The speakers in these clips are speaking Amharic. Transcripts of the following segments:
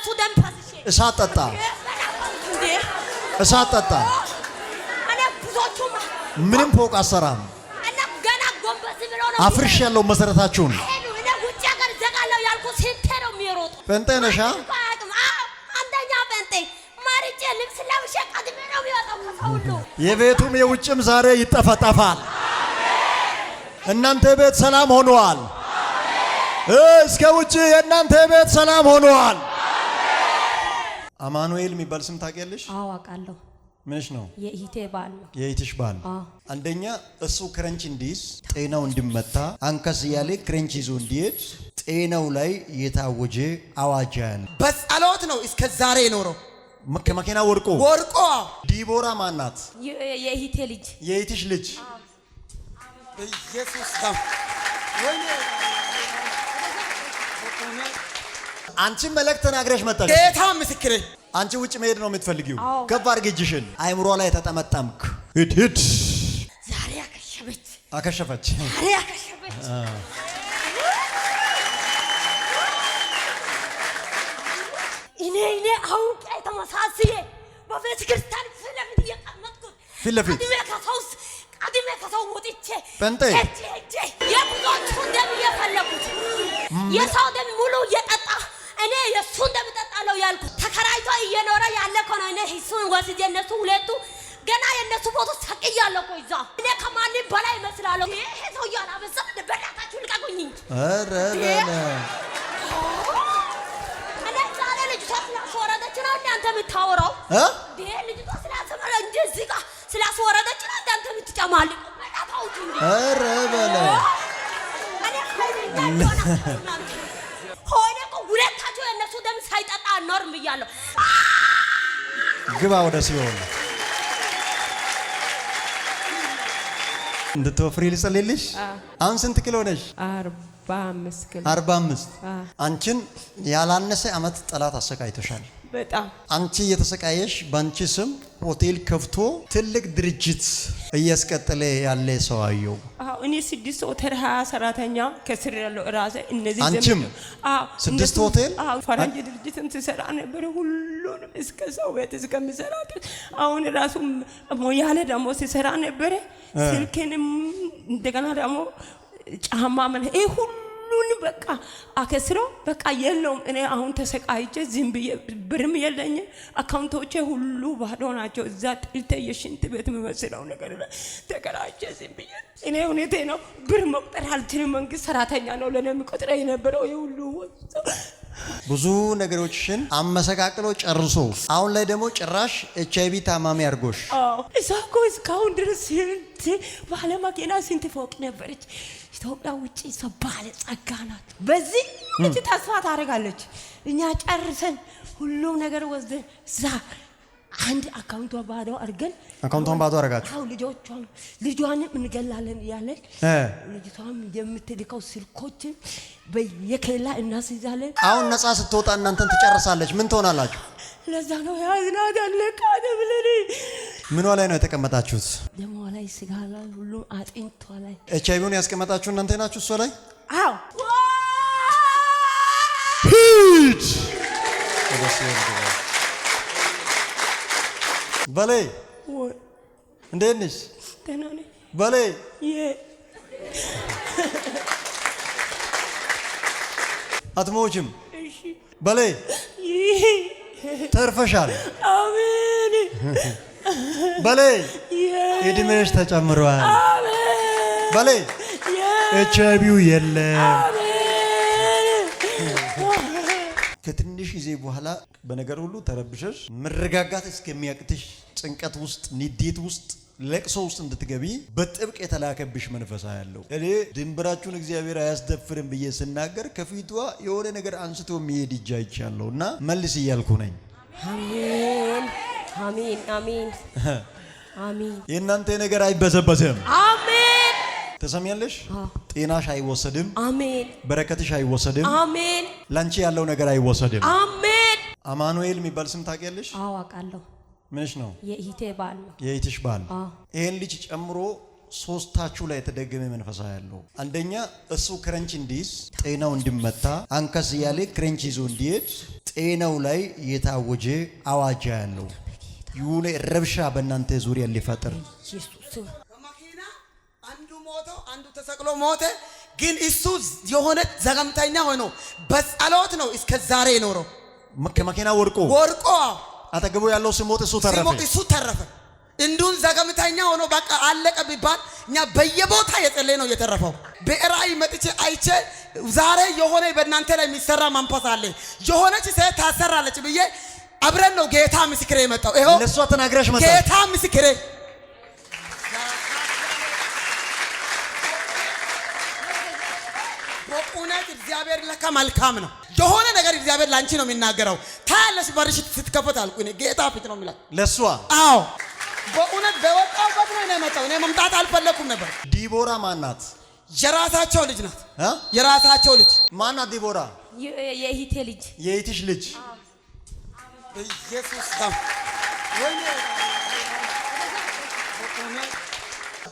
የነሱ ደም ፈስሼ እሳት ጠጣ እሳት ጠጣ። እኔ ብዙዎቹም ምንም ፎቅ አሰራም እና ገና ጎንበስ ብለው ነው አፍርሽ ያለው መሰረታችሁን እኔ ውጭ ሀገር ዘጋለሁ ያልኩት ስንቴ ነው የሚሮጡ ጴንጤ ነሻ? አንደኛ ጴንጤ ማርጬ ልብስ ለብሼ ቀድሜ ነው የሚወጣው ከሰው ሁሉ። የቤቱም የውጭም ዛሬ ይጠፈጠፋል። እናንተ ቤት ሰላም ሆኗል። እስከ ውጭ የእናንተ ቤት ሰላም ሆኗል። አማኑኤል የሚባል ስም ታውቂያለሽ? አዎ አውቃለሁ። ምንሽ ነው? የኢቴ ባል ነው። የኢትሽ ባል። አንደኛ እሱ ክረንች እንዲይዝ ጤናው እንዲመታ አንከስ ያለ ክረንች ይዞ እንዲሄድ ጤናው ላይ የታወጀ አዋጅ ያለ በጸሎት ነው እስከ ዛሬ የኖረው። ከመኪና ወርቆ ዲቦራ ማናት? የኢቴ ልጅ የኢትሽ ልጅ ኢየሱስ ታም አንቺ መልእክት ተናግረሽ መጣሽ። ጌታ ምስክሬ። አንቺ ውጭ መሄድ ነው የምትፈልጊው? ከፍ አድርጊ እጅሽን። አይምሮ ላይ ተጠመጠምክ። ሂድ ዛሬ አከሸፈች። ዛሬ አከሸፈች። እኔ አውቄ ተመሳስዬ በቤተ ክርስቲያን ፊት ለፊት እየቀመጥኩት ፊት ለፊት ቀድሜ ከሰው ወጥቼ ጴንጤ የብዙዎቹን ደም እየፈለጉት የሰው ደም ሙሉ እየጠጣ እኔ የእሱን ደም እጠጣለሁ ያልኩት ተከራይቶ እየኖረ ያለ እኮ ነው። እኔ እሱን ወስጄ እነሱ ሁለቱ ገና የእነሱ ፎቶ ሰቅያለሁ እኮ እዛ። እኔ ከማንም በላይ እመስላለሁ። ይሄ ሰው እያላበዛ በእናታችሁ ልቀቁኝ እንጂ። ኧረ በለ እኔ ዛሬ ልጅቷ ስላስወረደች ነው እናንተ የምታወራው? ልጅቷ ስላስወረደ እንጂ እዚህ ጋር ስላስወረደች ነው እናንተ የምትጨማልቁ። በእናታችሁ እንጂ። ኧረ በለ ሆነ እኮ ሁለታችሁ የእነሱ ደም ሳይጠጣ አልኖርም ብያለሁ። ግባ ወደ ሲሆን እንድትወፍሪ ልጸልይልሽ። አሁን ስንት ኪሎ ነሽ? 45 ኪሎ። 45 አንቺን ያላነሰ አመት ጠላት አሰቃይቶሻል። በጣም አንቺ እየተሰቃየሽ ባንቺ ስም ሆቴል ከፍቶ ትልቅ ድርጅት እያስቀጠለ ያለ ሰው አየው። እኔ 6 ሆቴል 20 ሰራተኛ ከስር ያለው ራሴ እነዚህ አንቺም 6 ሆቴል ፈረንጅ ድርጅትም ትሰራ ነበር። ሁሉንም እስከ ሰው ቤት እስከምሰራ አሁን ራሱ ሞያሌ ደግሞ ሲሰራ ነበር። ስልኬንም እንደገና ደግሞ ጫማ ምን ሁሉን በቃ አከስሮ በቃ የለውም። እኔ አሁን ተሰቃይቼ ዝም ብዬ ብርም የለኝ። አካውንቶቼ ሁሉ ባዶ ናቸው። እዛ ጥልተ የሽንት ቤት የሚመስለው ነገር ተከራይቼ ዝም ብዬ እኔ እውነቴ ነው ብር መቁጠር አልችልም። መንግስት ሰራተኛ ነው ለኔ የሚቆጥረው የነበረው ይሁሉ ብዙ ነገሮችን አመሰቃቅሎ ጨርሶ አሁን ላይ ደግሞ ጭራሽ ኤችአይቪ ታማሚ አድርጎሽ። እዛኮ እስካሁን ድረስ ባለ መኪና ስንት ፎቅ ነበረች ኢትዮጵያ ውጪ ሰው ባለ ጸጋ ናት። በዚህ ልጅ ተስፋ ታደርጋለች። እኛ ጨርሰን ሁሉም ነገር ወስደን እዛ አንድ አካውንቷ ባዶ አድርገን አካውንቷን ባዶ አደረጋችሁ። አው ልጇንም እንገላለን ያለን ልጅቷም የምትልከው ስልኮችን በየከላ እናስይዛለን። አሁን ነፃ ስትወጣ እናንተን ትጨርሳለች። ምን ትሆናላችሁ? ለዛ ነው ያዝናት አለቃ ደብለኔ። ምኗ ላይ ነው የተቀመጣችሁት? ደሟ ላይ፣ ስጋ ላይ፣ ሁሉ አጥንቷ ላይ። ኤችአይቪውን ያስቀመጣችሁ እናንተ ናችሁ እሷ ላይ? አዎ። ሂድ በሌ እንዴት ነሽ? ደህና ነኝ በሌ አትሞችም። እሺ በሌ ተርፈሻል። አሜን። በሌ እድሜሽ ተጨምሯል። በሌ ኤችአይቪው የለም። ከትንሽ ጊዜ በኋላ በነገር ሁሉ ተረብሸሽ መረጋጋት እስከሚያቅትሽ ጭንቀት ውስጥ፣ ንዴት ውስጥ፣ ለቅሶ ውስጥ እንድትገቢ በጥብቅ የተላከብሽ መንፈሳ ያለው እኔ ድንበራችሁን እግዚአብሔር አያስደፍርም ብዬ ስናገር ከፊቷ የሆነ ነገር አንስቶ የሚሄድ እጅ አይቻለሁ እና መልስ እያልኩ ነኝ። አሜን አሜን አሜን አሜን። የእናንተ ነገር አይበዘበዝም። አሜን። ተሰሚያለሽ? ጤናሽ አይወሰድም። አሜን። በረከትሽ አይወሰድም። አሜን። ላንቺ ያለው ነገር አይወሰድም። አሜን። አማኑኤል የሚባል ስም ታውቂያለሽ? አዎ አውቃለሁ። ምንሽ ነው? የኢቴ ባል ነው። የኢትሽ ባል። ይሄን ልጅ ጨምሮ ሶስታችሁ ላይ የተደገመ መንፈሳ ያለው አንደኛ እሱ ክረንች እንዲይዝ ጤናው እንዲመታ አንከስ ያለ ክረንች ይዞ እንዲሄድ ጤናው ላይ የታወጀ አዋጅ ያለው ይሁን ረብሻ በእናንተ ዙሪያ ሊፈጠር ኢየሱስ ከመኪና አንዱ ሞቶ አንዱ ተሰቅሎ ሞተ። ግን እሱ የሆነ ዘገምተኛ ሆኖ በጸሎት ነው እስከ ዛሬ የኖረው። ከመኪና ወርቆ አጠገቡ ያለው ሲሞት እሱ ተረፈ። እንዱን ዘገምተኛ ሆኖ በቃ አለቀ ቢባል እኛ በየቦታ የጸለየ ነው የተረፈው። በራእይ መጥቼ አይቼ ዛሬ የሆነ በእናንተ ላይ የሚሰራ መንፈስ አለ የሆነች ሴት ታሰራለች ብዬ አብረን ነው ጌታ ምስክሬ የመጣው። ይሄው ለሷ ተናግረሽ መጣ ጌታ ምስክሬ። በእውነት እግዚአብሔር ለካ መልካም ነው። የሆነ ነገር እግዚአብሔር ላንቺ ነው የሚናገረው። ታያለሽ በርሽ ስትከፈት አልኩ እኔ ጌታ ፊት ነው የሚላት ለሷ። አዎ በእውነት በወጣውበት ነው የመጣው። እኔ መምጣት አልፈለኩም ነበር። ዲቦራ ማናት? የራሳቸው ልጅ ናት። የራሳቸው ልጅ ማናት? ዲቦራ የእህቴ ልጅ። የእህትሽ ልጅ? ኢየሱስ ታም ወይኔ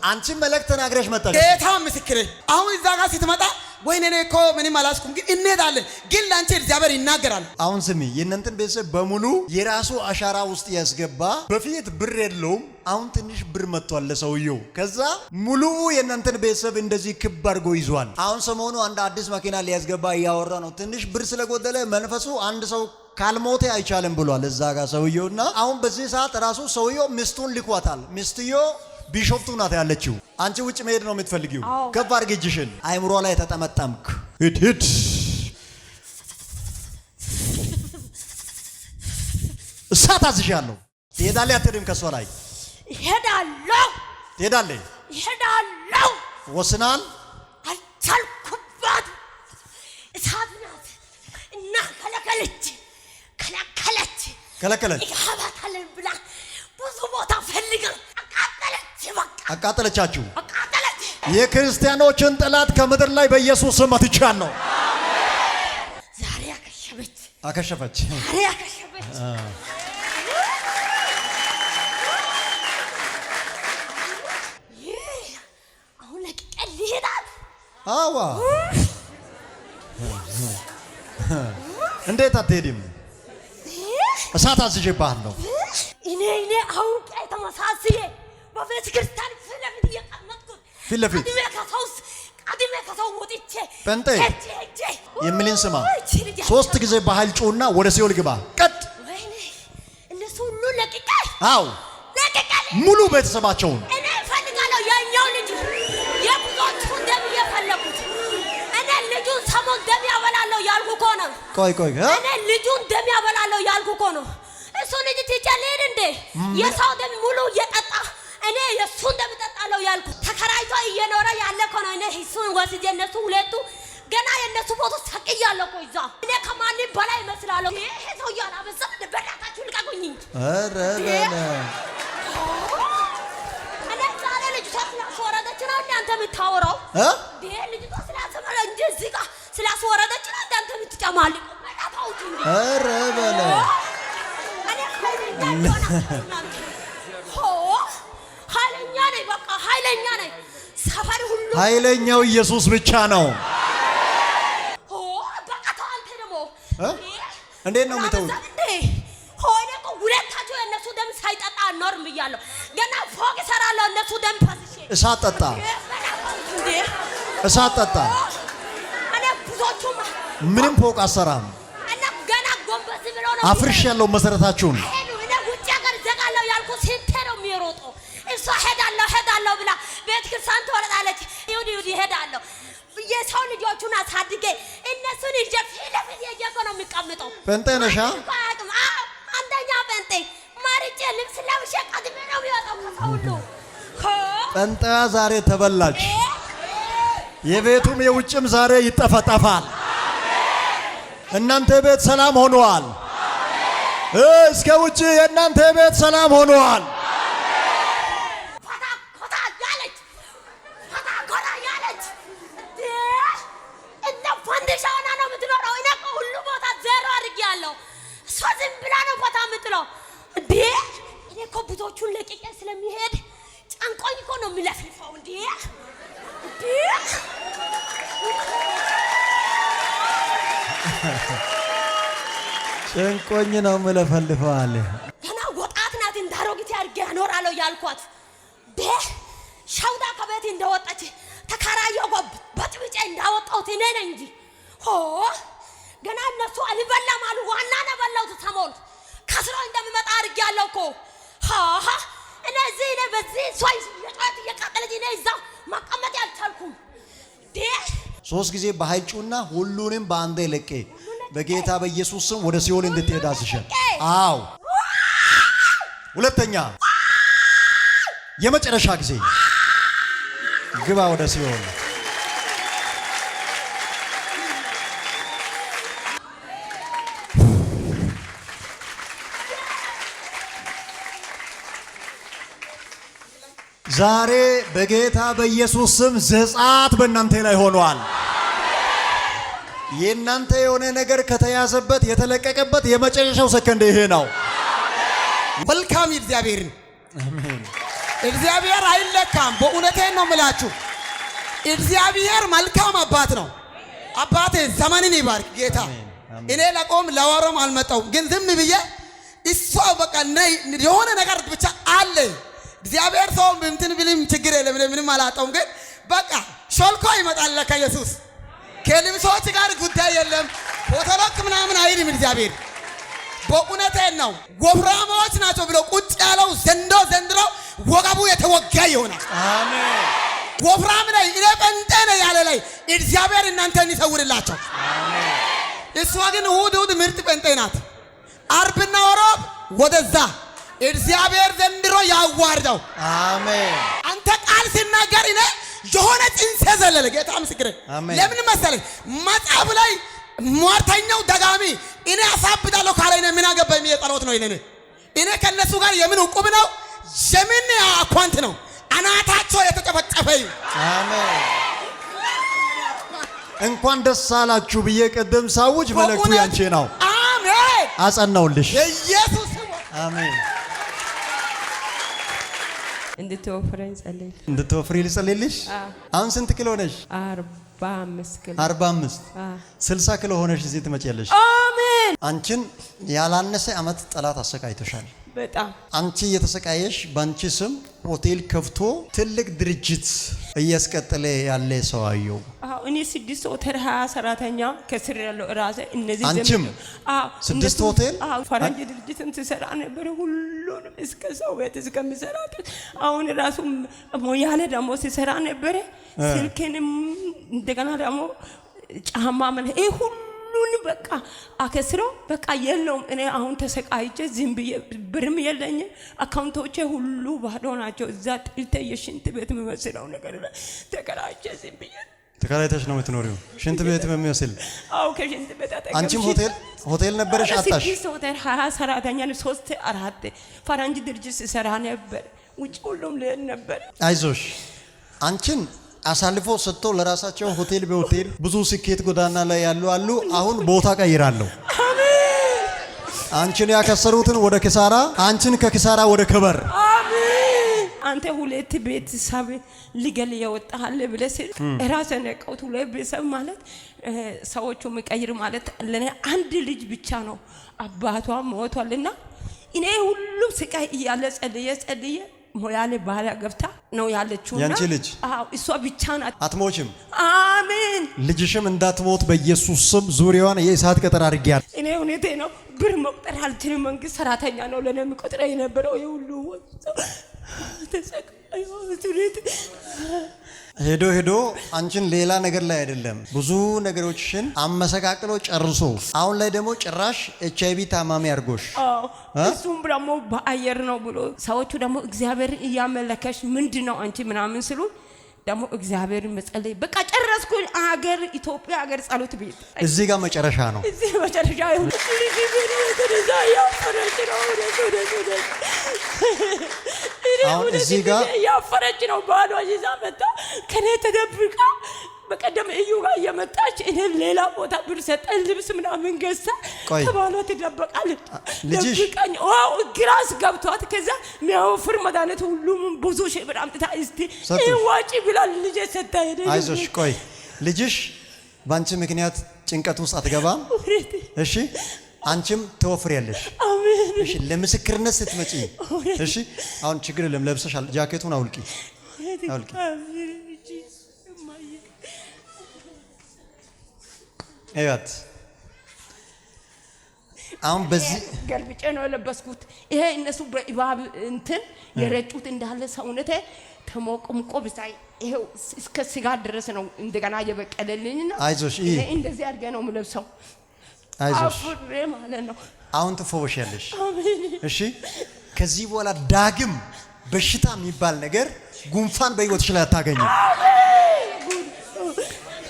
አንቺ መልእክት ተናግረሽ መጣሽ። ጌታ ምስክሬ። አሁን እዛ ጋር ስትመጣ ወይኔ እኔ እኮ ምንም አላስኩም፣ ግን እንሄዳለን። ግን ላንቺ እግዚአብሔር ይናገራል። አሁን ስሚ፣ የእናንተን ቤተሰብ በሙሉ የራሱ አሻራ ውስጥ ያስገባ። በፊት ብር የለውም፣ አሁን ትንሽ ብር መጥቷል ለሰውየው። ከዛ ሙሉ የእናንተን ቤተሰብ እንደዚህ ክብ አድርጎ ይዟል። አሁን ሰሞኑ አንድ አዲስ መኪና ሊያስገባ እያወራ ነው። ትንሽ ብር ስለጎደለ መንፈሱ አንድ ሰው ካልሞተ አይቻልም ብሏል እዛ ጋር ሰውየውና፣ አሁን በዚህ ሰዓት ራሱ ሰውየው ሚስቱን ልኳታል። ሚስትዮ ቢሾፍቱ ናት ያለችው። አንቺ ውጭ መሄድ ነው የምትፈልጊው። ከፍ አድርጊ እጅሽን። አይምሮ ላይ ተጠመጠምክ። ሂድ እሳት አዝሻለሁ። ትሄዳለህ አትሄድም? ከሷ ላይ እሄዳለሁ። ትሄዳለህ? እሄዳለሁ። ወስናል? አልቻልኩባት። እሳት ናት እና ከለከለች። ይገባታለን ብላ ብዙ ቦታ ፈልጋ አቃጠለቻችሁ። የክርስቲያኖችን ጠላት ከምድር ላይ በኢየሱስ ስም አትቻለሁ። ዛሬ አከሸፈች። አሁን ለቀል ይሄዳል። አዋ እንዴት አትሄድም? እሳት አዝዤብሃለሁ። እኔ አሁን ቀይ ተመሳስዬ በቤተ ክርስቲያን ፊት ለፊት ቀድሜ ከሰው ወጥቼ ጴንጤ የሚልን ስማ። 3 ጊዜ በኃይል ጩና ወደ ሲኦል ግባ። ቀጥ ወይኔ እነሱ ሁሉ ለቅቄ ሙሉ ቤተሰባቸውን እኔ እፈልጋለሁ። የኛው ልጅ የብዙዎቹ ደም እየፈለጉት እኔ ልጁን ሰሞን ደም ያበላለሁ ያልኩ እኮ ነው። ቆይ እኔ ልጁን ደም ያበላለሁ ያልኩ እኮ ነው። እሱ ልጅ ትጨልል እንዴ? የሰው ደም ሙሉ እየጠጣ እኔ የሱን ደም እጠጣለሁ ያልኩ ተከራይቶ እየኖረ ያለ እኮ ነው። እኔ እሱን ወስጄ እነሱ ሁለቱ ገና የእነሱ ፎቶ ሰቅያለሁ እኮ እዛ። እኔ ከማንም በላይ እመስላለሁ። ይሄ ሰው ያላበዛም በእናታችሁ ልቀቁኝ። ኧረ በለ እኔ ዛሬ ልጅቷ ስላስወረደች ነው እናንተ የምታወራው። ልጅቷ እንጂ እዚህ ጋር ስላስወረደች ነው እናንተ የምትጨማልቁ። በእናታችሁ እንጂ ኧረ በለ ኃይለኛ ነኝ። ሰፈር ሁሉ ኃይለኛው ኢየሱስ ብቻ ነው። በቃ ተው። አንተ ደግሞ እንዴት ነው የምተውት? ሆነ እኮ ሁለታችሁ የእነሱ ደም ሳይጠጣ አኖርም ብያለሁ። ገና ፎቅ እሰራለሁ እነሱ ደም ፈስሼ። እሳት ጠጣ። እኔ ብዙዎቹም ምንም ፎቅ አሰራም። እና ገና ጎንበስ ብለው ነው አፍርሽ ያለው መሰረታችሁን። እኔ ውጭ ሀገር ዘጋለሁ ያልኩ ስንቴ ነው የሚሮጠው? እሷ ሄዳለሁ ብላ ቤተ ክርስቲያን ትወጣለች። ይሁዲ ሄዳለሁ የሰው ልጆቹን አሳድጌ እነሱን ይዤ ፊት ለፊት እኮ ነው የሚቀምጠው። ጴንጤ ነሽ? አንደኛ ጴንጤ ማርጬ ልብስ ለብሼ ቀድሜ ነው የሚወጣው ከሰው ሁሉ። ጴንጤዋ ዛሬ ተበላች። የቤቱም የውጭም ዛሬ ይጠፈጠፋል። እናንተ ቤት ሰላም ሆኗል። እስከ ውጭ የእናንተ ቤት ሰላም ሆኗል። ብዙዎቹን ለቅቄ ስለሚሄድ ጨንቆኝ እኮ ነው የሚለፍልፈው። እንዴ ጭንቆኝ ነው መለፈልፈዋል። ገና ወጣት ናት እንዳሮጊት ያርገ ያኖራለው ያልኳት ሻውዳ ከቤት እንደወጣች ተከራየው በጥብጬ እንዳወጣሁት እኔ ነኝ እንጂ ገና እነሱ አልበላም አሉ። ዋና ነው በላሁት ሰሞኑን ከስራ እንደሚመጣ አድርጌያለሁ እኮ እነዚህ በዚህ ሶይ የጫት እየቃጠለች እኔ እዛው መቀመጥ ያልቻልኩም። 3 ጊዜ በኃይጩና ሁሉንም በአንዴ ለቄ በጌታ በኢየሱስ ስም ወደ ሲኦል እንድትሄድ አዝሻለሁ። አዎ ሁለተኛ የመጨረሻ ጊዜ ግባ ወደ ሲኦል። ዛሬ በጌታ በኢየሱስ ስም ዘጻት በእናንተ ላይ ሆኗል። የእናንተ የሆነ ነገር ከተያዘበት የተለቀቀበት የመጨረሻው ሰከንድ ይሄ ነው። መልካም እግዚአብሔርን አሜን። እግዚአብሔር አይለካም። በእውነቴን ነው የምላችሁ። እግዚአብሔር መልካም አባት ነው። አባቴ ዘመንን ይባርክ ጌታ። እኔ ለቆም ለወሮም አልመጣሁም፣ ግን ዝም ብዬ እሷ በቃ የሆነ ነገር ብቻ አለ። እግዚአብሔር ሰው እንትን ብልም ችግር የለም፣ ምንም አላጣውም። ግን በቃ ሾልኮ ይመጣል ለካ ኢየሱስ። ከልብሶች ጋር ጉዳይ የለም፣ ፎቶሎክ ምናምን አይልም እግዚአብሔር። በእውነቴን ነው። ወፍራሞች ናቸው ብሎ ቁጭ ያለው ዘንድሮ ወገቡ የተወጋ ይሆናል። አሜን። ወፍራም ላይ እኔ ጴንጤ ነኝ ያለ ላይ እግዚአብሔር እናንተን ይሰውርላቸው። አሜን። እሷ ግን እሑድ ምርጥ ጴንጤ ናት። አርብና ወሮብ ወደዛ እግዚአብሔር ዘንድሮ ያዋርደው። አሜን። አንተ ቃል ሲናገር እኔ የሆነ ጽንስ ዘለለ ጌታ ምስክሬ። ለምን መሰለህ መጽሐፍ ላይ ሟርተኛው ደጋሚ እኔ አሳብዳለሁ ካለኝ ምን አገባኝ የጸሎት ነው። እኔ ከነሱ ጋር የምን ዕቁብ ነው የምን አኳንት ነው አናታቸው የተጨፈጨፈኝ። አሜን። እንኳን ደስ አላችሁ ብዬ ቀደም ሳውጅ መልእክቱ ያንቺ ነው። አሜን። አጸናውልሽ ኢየሱስ አሜን። እንድትወፍረኝ ጸልይ። እንድትወፍሪ ልጸልይልሽ። አሁን ስንት ኪሎ ነሽ? 45 ኪሎ። 45 60 ኪሎ ሆነሽ እዚህ ትመጪያለሽ። አሜን። አንቺን ያላነሰ አመት ጠላት አሰቃይቶሻል። በጣም አንቺ እየተሰቃየሽ በአንቺ ስም ሆቴል ከፍቶ ትልቅ ድርጅት እያስቀጠለ ያለ ሰው አየው። እኔ 6 ሆቴል 20 ሰራተኛ ከስር ያለው ራሴ እነዚህ አንቺም 6 ሆቴል ፈረንጅ ድርጅትን ትሰራ ነበር። ሁሉንም እስከ ሰው ቤት እስከሚሰራ አሁን ራሱ ሞያሌ ደግሞ ሲሰራ ነበር። ስልኬንም እንደገና ደግሞ ጫማ ምን ይሄ ሁሉን በቃ አከስሮ በቃ የለውም። እኔ አሁን ተሰቃይቼ ዝም ብዬ ብርም የለኝ፣ አካውንቶቼ ሁሉ ባዶ ናቸው። እዛ ጥልተ የሽንት ቤት የሚመስለው ነገር ተከራይቼ ዝም ብዬ። ተከራይተሽ ነው የምትኖሪው? ሽንት ቤት በሚመስል? አዎ ከሽንት ቤት አጠገብ። አንቺም ሆቴል ነበረሽ? አጣሽ? 6 ሆቴል 20 ሰራተኛ 3 4 ፈረንጅ ድርጅት ሲሰራ ነበር። ውጭ ሁሉም ልሄድ ነበር። አይዞሽ አንቺን አሳልፎ ሰጥቶ ለራሳቸው ሆቴል በሆቴል ብዙ ስኬት ጎዳና ላይ ያሉ አሉ። አሁን ቦታ ቀይራለሁ። አሜን። አንቺን ያከሰሩትን ወደ ኪሳራ፣ አንቺን ከኪሳራ ወደ ክብር። አሜን። አንተ 2 ቤተሰብ ሊገል ያወጣል ብለህ ራስህ ነቀውት። 2 ቤተሰብ ማለት ሰዎቹ የሚቀይር ማለት ለኔ አንድ ልጅ ብቻ ነው። አባቷ ሞቷልና እኔ ሁሉም ስቃይ እያለ ጸልዬ ሞያሌ ባላ ገብታ ነው ያለችውና ያንቺ ልጅ እሷ ብቻ ናት። አትሞችም። አሜን። ልጅሽም እንዳትሞት በኢየሱስ ስም ዙሪያዋን የእሳት ቅጥር አድርጌያለሁ። እኔ እውነቴ ነው። ብር መቁጠር አልችልም። መንግስት ሰራተኛ ነው ለኔ የሚቆጥረው የነበረው የሁሉ ተሰቃዩ። ሄዶ አንቺን ሌላ ነገር ላይ አይደለም ብዙ ነገሮችን አመሰቃቅሎ ጨርሶ አሁን ላይ ደግሞ ጭራሽ HIV ታማሚ አድርጎሽ እሱም ደግሞ በአየር ነው ብሎ ሰዎቹ ደግሞ እግዚአብሔር እያመለከሽ ምንድነው አንቺ ምናምን ስሉ ደግሞ እግዚአብሔር መጸለይ በቃ ጨረስኩ። አገር ኢትዮጵያ አገር ጸሎት ቤት እዚህ ጋር መጨረሻ ነው። እዚህ መጨረሻ ይሁን አሁን እዚህ ጋር ያፈረች ነው። ባሏ ይዛ መጣ ከኔ ተደብቃ በቀደም እዩ ጋር እየመጣች እኔ ሌላ ቦታ ብር ሰጠኝ ልብስ ምናምን ገዝታ ከባሏ ትደበቃለች። ደብቃኝ ግራስ ገብቷት ከዛ የሚያወፍር መድኃኒት ሁሉም ብዙ ሺህ ብር አምጥታ እስቲ ዋጪ ብላ ልጄ ሰጣ ሄደ። አይዞሽ ቆይ ልጅሽ ባንቺ ምክንያት ጭንቀት ውስጥ አትገባም። እሺ አንቺም ትወፍሪያለሽ። አሜን። እሺ ለምስክርነት ስትመጪ እሺ አሁን ችግር የለም ለብሰሻል። ጃኬቱን አውልቂ አውልቂ። እያት አሁን በዚህ ገልብጬ ነው የለበስኩት። ይሄ እነሱ በእባብ እንትን የረጩት እንዳለ ሰውነቴ ተሞቅምቆ ብታይ ይሄው እስከ ስጋ ድረስ ነው እንደገና የበቀለልኝና አይዞሽ ይሄ እንደዚህ አድርጌ ነው የምለብሰው። አይዞሽ አፍሬ ማለት ነው። አሁን ትፈወሻለሽ። እሺ ከዚህ በኋላ ዳግም በሽታ የሚባል ነገር ጉንፋን በህይወትሽ ላይ አታገኝም።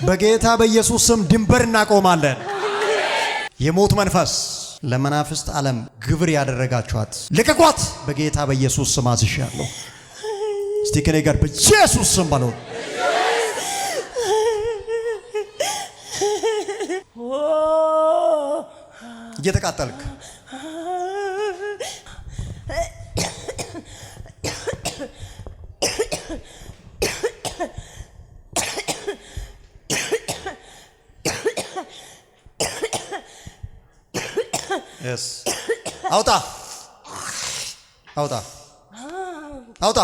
በጌታ በኢየሱስ ስም ድንበር እናቆማለን። የሞት መንፈስ ለመናፍስት ዓለም ግብር ያደረጋችኋት ልቀቋት። በጌታ በኢየሱስ ስም አዝሻለሁ። እስቲ ከኔ ጋር በኢየሱስ ስም ባለው እየተቃጠልክ Yes. አውጣ አውጣ አውጣ።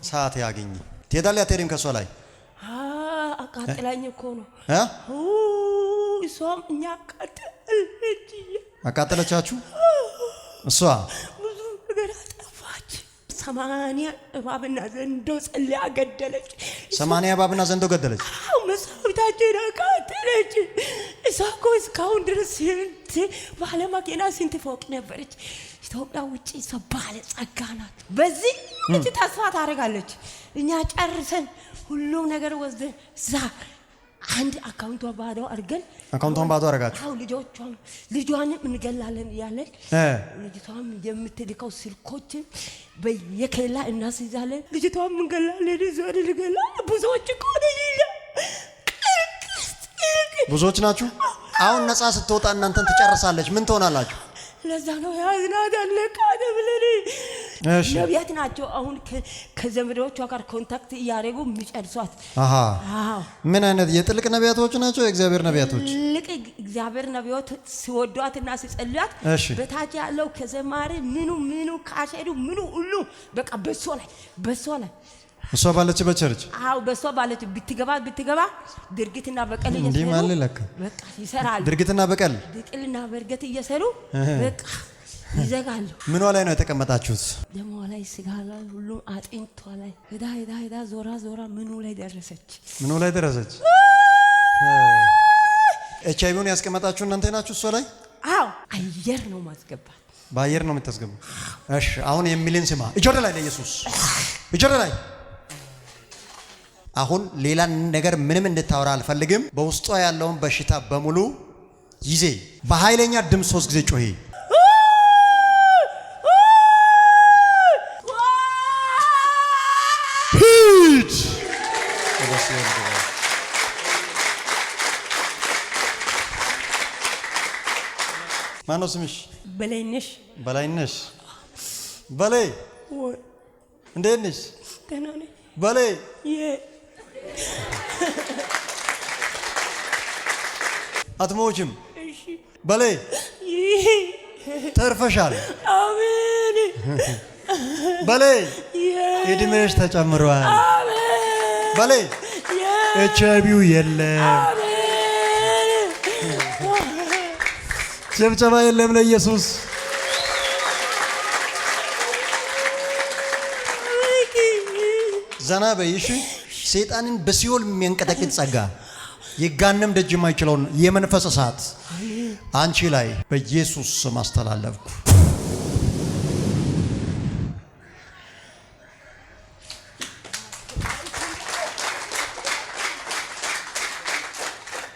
ሰዓት ያገኝ ትሄዳለህ አትሄድም? ከሷ ላይ አቃጥላኝ እኮ ነው እሷም እኛ አቃጠለቻችሁ። እሷ ብዙ ነገር አጠፋች። 80 እባብና ዘንዶ ጸልያ ገደለች። 80 እባብና ዘንዶ ገደለች። መስዋዕታችን አቃጠለች። እሷ እኮ እስካሁን ድረስ ባለ መኪና ስንት ፎቅ ነበረች። ኢትዮጵያ ውጪ እሷ ባለ ጸጋ ናት። በዚህ ልጅ ተስፋ ታደርጋለች። እኛ ጨርሰን ሁሉም ነገር ወስደን እዛ አንድ አካውንቷ ባዶ አድርገን አካውንቷን ባዶ አደረጋችሁ። አው ልጇንም እንገላለን እያለን ልጅቷም የምትልከው ስልኮችን በየከላ እናስይዛለን። ልጅቷም እንገላለን እዛን እንገላለን። ብዙዎች እኮ ብዙዎች ናችሁ። አሁን ነፃ ስትወጣ እናንተን ትጨርሳለች። ምን ትሆናላችሁ? ለዛ ነው ያዝናት አለቃደ ብለን ነቢያት ናቸው። አሁን ከዘመዶቿ ጋር ኮንታክት እያደረጉ የሚጨርሷት። አዎ ምን አይነት የጥልቅ ነቢያቶች ናቸው? የእግዚአብሔር ነቢያቶች ጥልቅ እግዚአብሔር ነቢያት ሲወዷትና ሲጸልያት በታች ያለው ከዘማሪ ምኑ ካሸዱ ምኑ ሁሉ በቃ በሶ ላይ እሷ ባለችበት ቸርች አው በሷ ባለች ብትገባ ድርጊትና በቀል እንዲህ ማለት ለካ በቃ ይሰራል። ድርጊትና በቀል ድቅልና በርገት እየሰሩ በቃ ይዘጋሉ። ምኗ ላይ ነው የተቀመጣችሁት? ደሞ ላይ ስጋ ላይ ሁሉ አጥንቷ ላይ ሄዳ ዞራ ምኑ ላይ ደረሰች? ኤችአይቪውን ያስቀመጣችሁ እናንተ ናችሁ እሷ ላይ? አው አየር ነው ማስገባት። በአየር ነው የምታስገቡ። እሺ አሁን የሚልን ስማ። እጅ ወደ ላይ ለኢየሱስ እጅ ወደ ላይ። አሁን ሌላ ነገር ምንም እንድታወራ አልፈልግም። በውስጧ ያለውን በሽታ በሙሉ ይዜ በኃይለኛ ድምፅ 3 ጊዜ ጮሂ። ሂድ። ማነው ስምሽ? በላይነሽ። በላይ እንዴት ነሽ? ደህና ነኝ። በላይ አትሞችም። በላይ ተርፈሻል። አሜን። በላይ እድሜሽ ተጨምሯል። በላይ ኤችአይቪው የለም። ጭብጨባ የለም ለኢየሱስ። ዘና በይሽ። ሰይጣንን በሲኦል የሚያንቀጠቅጥ ጸጋ የጋነም ደጅ የማይችለውን የመንፈስ እሳት አንቺ ላይ በኢየሱስ ስም አስተላለፍኩ።